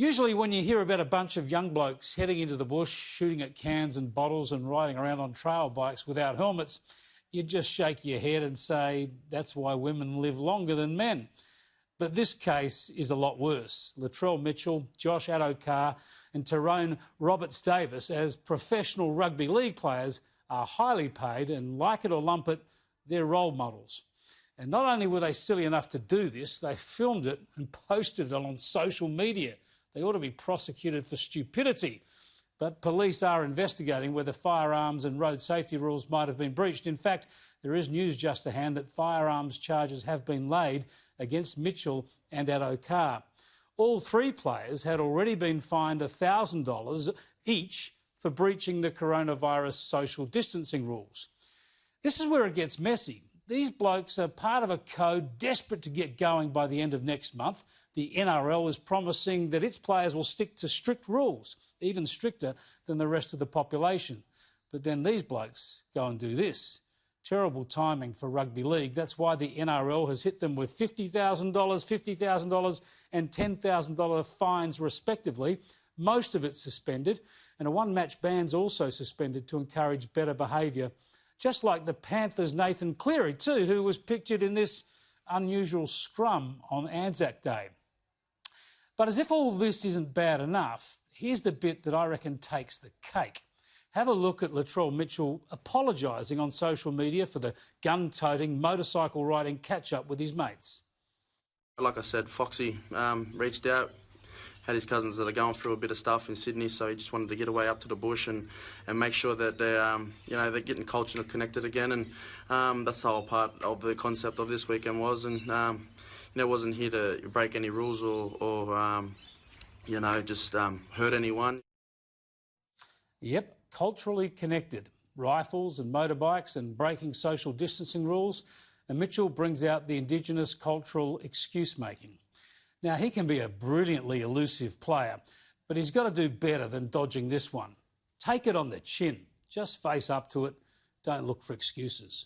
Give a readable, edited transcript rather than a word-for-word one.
Usually when you hear about a bunch of young blokes heading into the bush, shooting at cans and bottles and riding around on trail bikes without helmets, you just shake your head and say, that's why women live longer than men. But this case is a lot worse. Latrell Mitchell, Josh Addo-Carr and Tyronne Roberts-Davis, as professional rugby league players, are highly paid and, like it or lump it, they're role models. And not only were they silly enough to do this, they filmed it and posted it on social media. They ought to be prosecuted for stupidity. But police are investigating whether firearms and road safety rules might have been breached. In fact, there is news just to hand that firearms charges have been laid against Mitchell and Addo-Carr. All three players had already been fined $1,000 each for breaching the coronavirus social distancing rules. This is where it gets messy. These blokes are part of a code desperate to get going by the end of next month. The NRL is promising that its players will stick to strict rules, even stricter than the rest of the population. But then these blokes go and do this. Terrible timing for rugby league. That's why the NRL has hit them with $50,000, $50,000 and $10,000 fines respectively. Most of it suspended, and a one-match ban's also suspended to encourage better behaviour. Just like the Panthers' Nathan Cleary too, who was pictured in this unusual scrum on Anzac Day. But as if all this isn't bad enough, here's the bit that I reckon takes the cake. Have a look at Latrell Mitchell apologising on social media for the gun-toting, motorcycle-riding catch-up with his mates. Like I said, Foxy reached out, had his cousins that are going through a bit of stuff in Sydney, so he just wanted to get away up to the bush and make sure that they're getting culturally connected again, and that's the whole part of the concept of this weekend was, and wasn't here to break any rules or just hurt anyone. Yep, culturally connected. Rifles and motorbikes and breaking social distancing rules, and Mitchell brings out the Indigenous cultural excuse-making. Now, he can be a brilliantly elusive player, but he's got to do better than dodging this one. Take it on the chin. Just face up to it. Don't look for excuses.